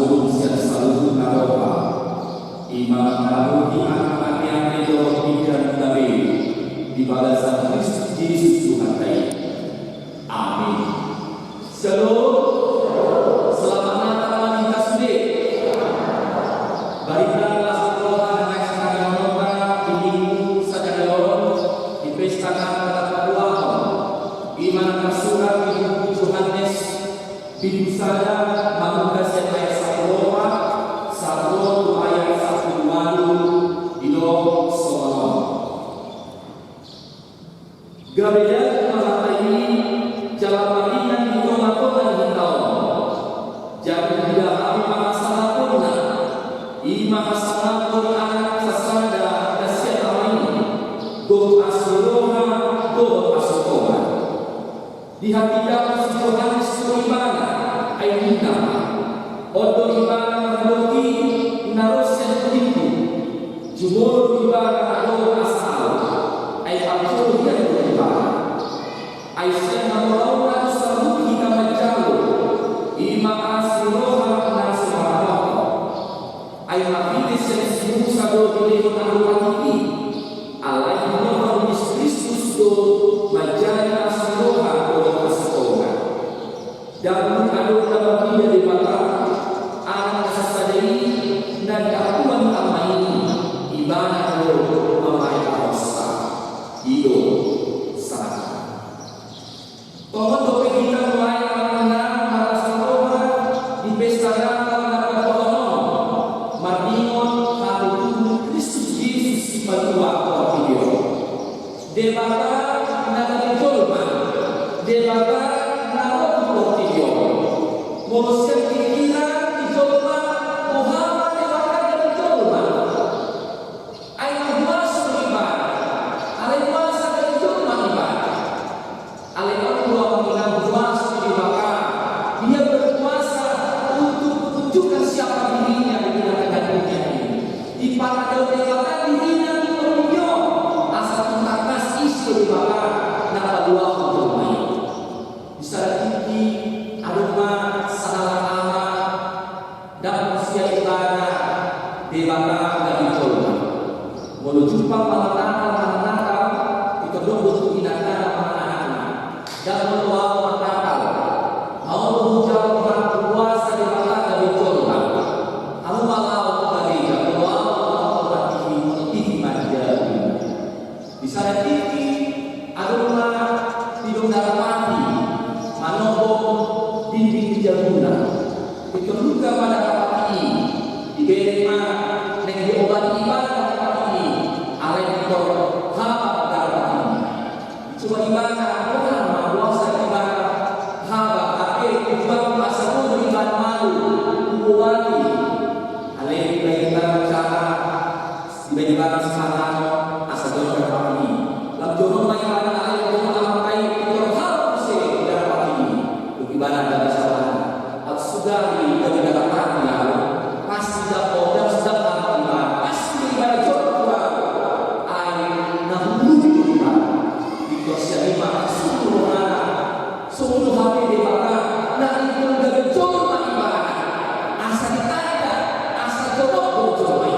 sulung siat saluhu naropa imam nabuti anak yang itu pikiran nabi di balasan Kristus Yesus Tuhan kita. Amin. Shalom. Selamat Natal kita sudah. Baiklah sekolah naik sekarang nota di minggu saja di pesta Natal kedua. Iman surat di buku Yohanes di saya mengukasi ayat 1 ayat 1 di dalam soal. Gereja masa ini jalan marinan di kota-kota kita. Jadi tidak kami masalah pun. Ima masalah pun anak sesada kasihan ini. Go asroha, go asroha. Di hati dalam Yohanes Imana ayat utama Odo Imana Merloki Narosen Tipu Jumur Imana Ado Asal ayat Abdul yang Imana Aisyah Namulauna Sabu Kita Majalu Ima Asiroha Nasumarawa ayat Abidis yang Sibu Sado Bilih Narupati Alai Muhammad Kristus Do Majaya Asiroha dan ada dalam dia di mata anak sesadari dan dakwaan lama ini ibadah lo memai awasa hidup sana. Pohon topik kita mulai karena merasa roha di pesta Natal dan pohon Mardion lalu Kristus Yesus di padua video. Debata naga dijolma, debata Mosek kira dicoba Muhammad dewata dicoba. Ayat puasa ibadah. Ayat puasa dicoba ibadah. Ayat Allah mengenal puasa ibadah. Dia berpuasa untuk menunjukkan siapa dirinya di dalam dunia ini. Di pada dewata dirinya di dunia asal mengatas isu ibadah nak dua untuk main. Bisa tinggi aroma debata dan dicoba menuju malam Natal itu belum butuh tindakan anak-anak dan membawa Natal mau mengucapkan puasa debata dan dicoba kalau malam tadi membawa TV manjari di sana TV aroma hidung dalam mati manobo dinding jabuna itu juga pada hati diberima dengan diobati ibadah hati alai itu haba dalam hati cuma ibadah bukan puasa ibadah haba tapi juga puasa pun ibadah malu kuwali alai ibadah cara ibadah semangat asal doa hati lalu jono mai ibadah alai jono amantai itu harus sih dalam hati ibadah dari salah sudari dari dalam hati pasti dapat dan sedang ibadah pasti ibadah coba air namun ibadah itu siapa seluruh hari ibadah dan itu dari coba ibadah asal ditanda asal coba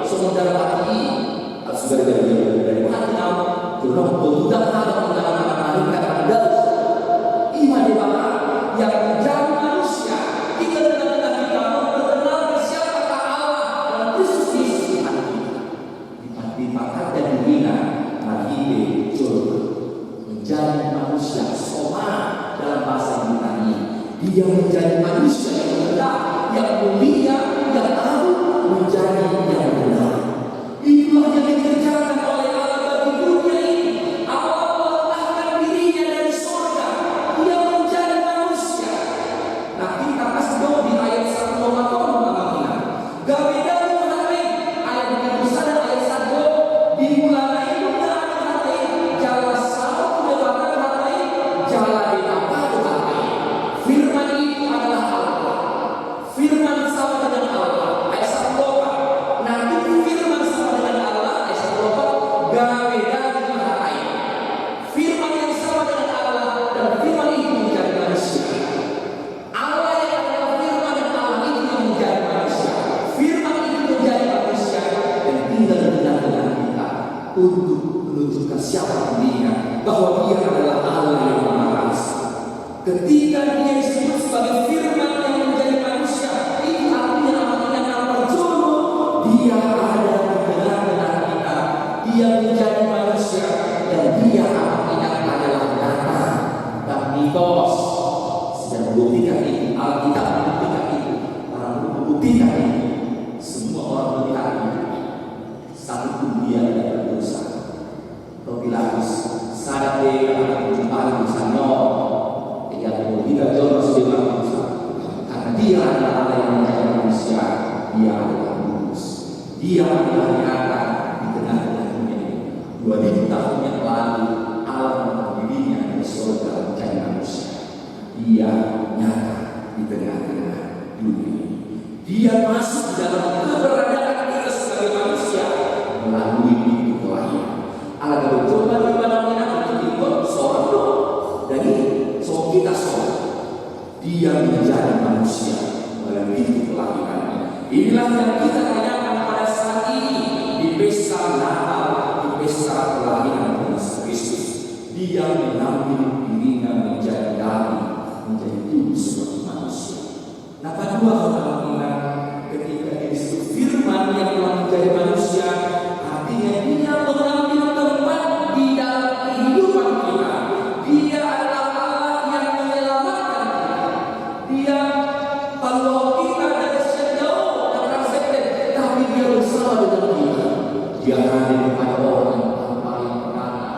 semua dalam hati sudah dari hati kamu belum sudah ada dalam hati ada iman ibadah yang menjadi manusia kita dengan kita mengenal untuk menunjukkan siapa dirinya, bahwa Dia adalah Allah yang Maha Esa. Ketika Dia disebut sebagai Firman yang menjadi manusia, itu artinya namanya Al-Jono. Dia ada di tengah-tengah kita. Dia menjadi manusia dan Dia artinya adalah nyata. Dan mitos sedang membuktikan itu. Alkitab membuktikan itu. Para membuktikan itu. Semua orang melihat itu. Satu Dia tidak berdosa. Pilatus sadar dia akan menjumpai misalnya dia tidak jauh sebelum manusia, karena Dia adalah Allah yang menjadi manusia. Dia adalah kudus. Dia adalah nyata di tengah-tengah dunia ini. 2000 tahun yang lalu Allah membuat dirinya dari surga menjadi manusia. Dia nyata di tengah-tengah dunia ini. Dia masuk dalam keberadaan kita sebagai manusia melalui pintu kelahiran. Allah bercoba di mana-mana untuk ikut seorang doa dari seorang kita seorang. Dia menjadi manusia melalui pintu kelahiran. Inilah yang kita rayakan pada saat ini di pesta Natal, di pesta kelahiran Yesus Kristus. Dia mengambil dirinya menjadi daging, menjadi tubuh sebagai manusia. Nah, kedua kemungkinan ketika Dia disebut Firman yang telah menjadi manusia, artinya Dia mengambil tempat di dalam kehidupan kita. Dia adalah Allah yang menyelamatkan kita. Dia kalau kita dari sejauh dan tersekat, tapi Dia bersama dengan kita. Dia hadir kepada orang yang paling perkara.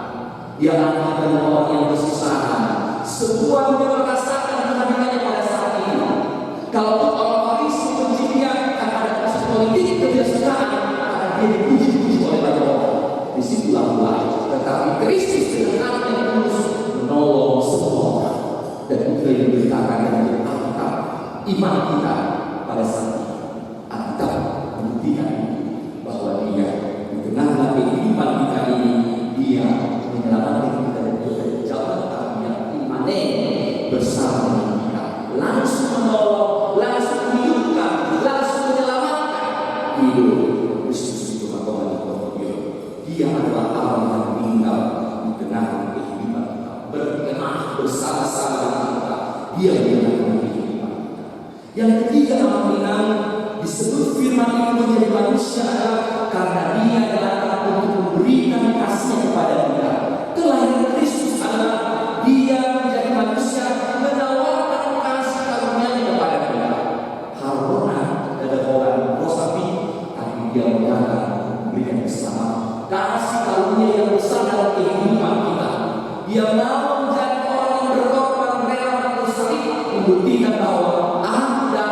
Dia hadir kepada orang yang kesusahan. Semua yang merasakan kehadirannya pada saat ini. Kalau orang Farisi benci Dia, akan ada proses politik kebiasaan, karena Dia dipuji-puji oleh banyak orang. Disitulah mulai. Tetapi Kristus dengan hati yang tulus menolong semua orang. Dan itu yang diberitakan dengan Alkitab. Iman kita pada saat ini, Alkitab membuktikan bahwa Dia di tengah-tengah kehidupan kita ini, Dia menyelamatkan kita dari kejahatan yang imanen bersama dengan kita. Langsung menolong, langsung menghidupkan, langsung menyelamatkan hidup Kristus itu Dia adalah Allah yang tinggal di tengah kehidupan kita, berkenaan bersama-sama dengan kita. Dia menjaga kehidupan kita. Yang ketiga, kemungkinan disebut Firman itu menjadi manusia adalah karena Dia datang untuk memberikan kasih kepada kita. Kelahiran Kristus adalah Dia menjadi manusia menawarkan kasih karunia-Nya kepada kita. Haruna ada orang Rosapi, tapi Dia datang memberikan keselamatan. Kasih karunia yang besar dalam kehidupan kita. Dia mau menjadi orang yang berkorban rela bersalib, membuktikan bahwa Anda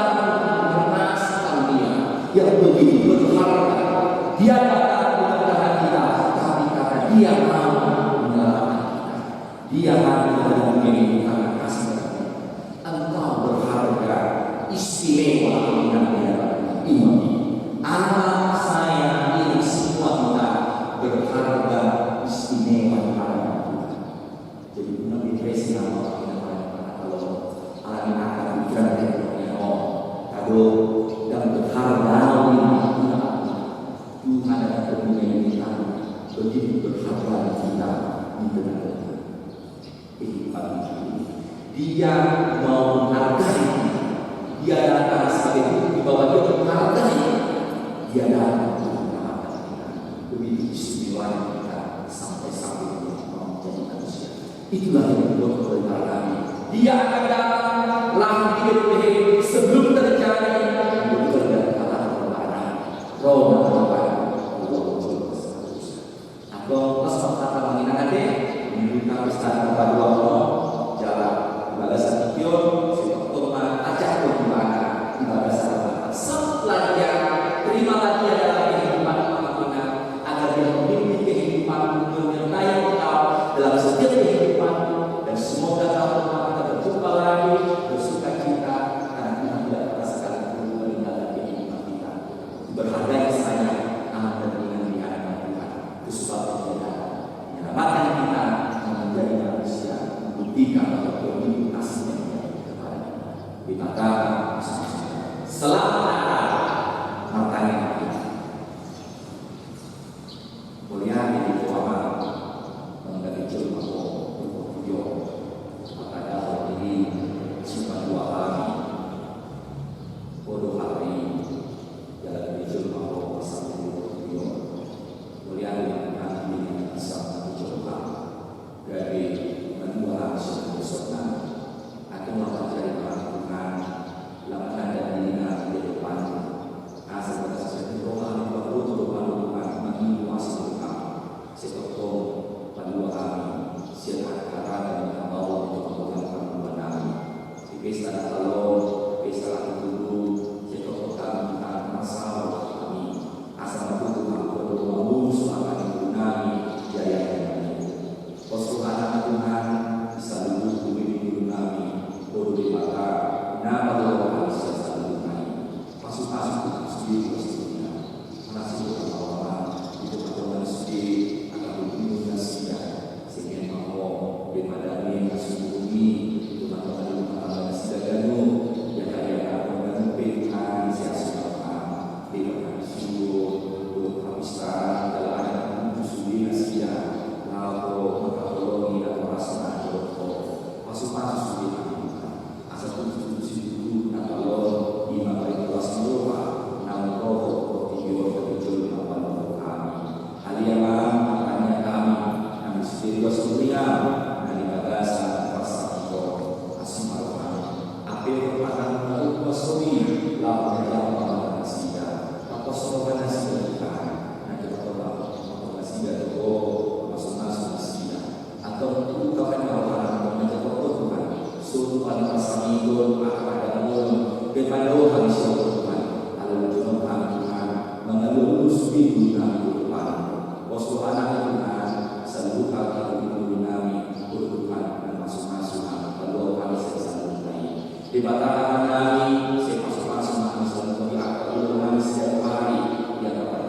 punya kasih karunia yang begitu berharga. Dia datang bukan karena kita, tapi karena Dia mau menyelamatkan kita. Dia hadir dalam dunia ini karena kasih karunia. Engkau berharga, istimewa dengan iman ini. Anak saya ini semua kita berharga istimewa pada Tuhan. Jadi benar depresi kalau alami akan pikiran yang kado dan berharga ini Tuhan akan berhubungan kita begitu berharga kita di tengah-tengah kehidupan ini. Dia mau menghargai kita. Dia datang sebagai bukti bahwa Dia menghargai. Dia datang begitu istimewa kita sampai menjadi manusia. Itulah yang dibuat oleh para nabi. Dia akan datang lahir di Bethlehem sebelum terjadi betul dan kata kepada Roma atau pasal kata mengingat dibuka pesta kepada Allah jalan balasan Gideon sebab acak bagaimana ibadah sahabat setelah dia terima lagi adalah kehidupan agar Dia memimpin kehidupan menyertai engkau dalam setiap kehidupan dan semoga tahun depan kita berjumpa lagi bersuka cita karena Tuhan Bapak yang Bapak Nasida, Bapak Sobat Nasida Tuhan, nanti Bapak Nasida itu masuk-masuk Nasida, atau ungkapan orang menjadi Tuhan, suruh pada masa minggu, apa ada mulai, kepada kami Tuhan, lalu Tuhan Tuhan, mengeluh minggu kami Tuhan, wasu anak Tuhan, seluruh kami kami Tuhan dan masuk-masuk lalu kami selalu baik. Di bataran kami, saya masuk-masuk kami selalu baik. Kami setiap hari yang dapat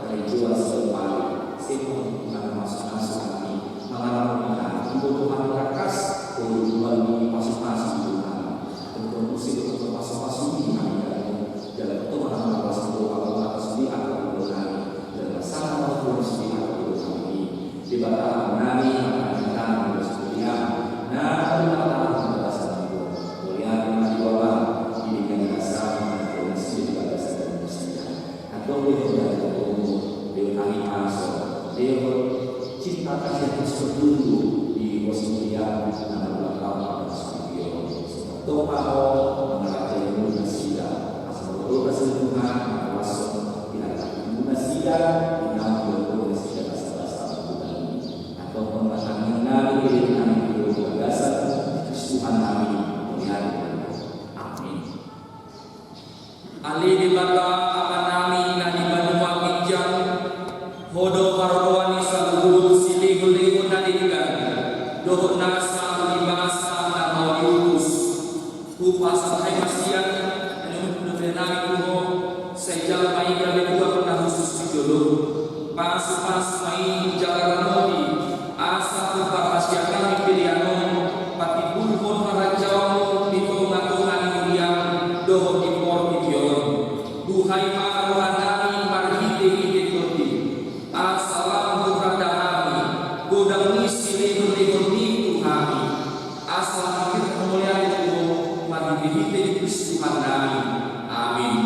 dari jual setiap hari. Saya Tuhan masuk-masuk kami mengalami kebutuhan rakas untuk jual masuk-masuk Tuhan. Untuk musik untuk masuk-masuk kami dalam pertemuan Allah Subhanahu wa taala Tuhan dan bersama Tuhan Subhanahu kami di bataran kami akan datang bersedia. Nah, kita dasar itu. Mulia di bawah ini yang dasar dan masih di dasar manusia. Atau dia dia kami masuk. Dia cinta kasih Kristus dulu di posisinya nama belakang Sabio. Topa mengalami manusia. Asal kasih Tuhan masuk tidak manusia tidak manusia dasar Tuhan. Atau pengalaman Nabi dasar Tuhan kami melihat. Amin. Ali di belakang apa nami na di Banua Pinjang Hodo Marwani Saluhul Siliguli Unadigan Dohot Nasa Libasa na Maulius Kupas Hai Masian Nuvenami Kuho Sejal Mai Gabe Kuwa Pernah Khusus Dijolo Pas Mai Jalaramodi Asa Kupa Hasya Kami Pilihanon Pati Bulpon Harajau Dito Ngatungan Muliang Dohot Impor Pidion Duhai Maharohanami Marhide Koti Asalam Buradahami Godang Nisi Legon Tuhami Asal akhir kemuliaan itu Marhide Kristus Tuhan kami. Amin.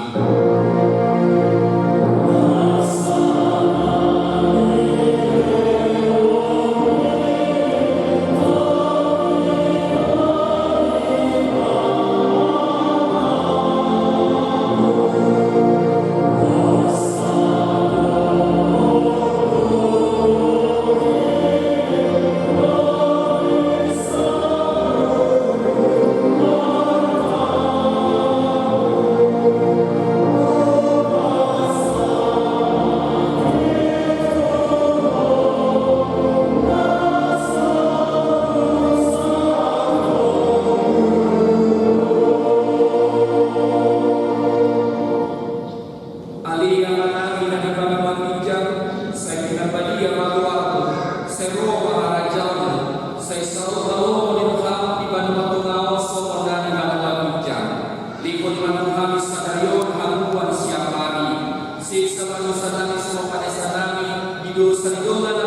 Dosa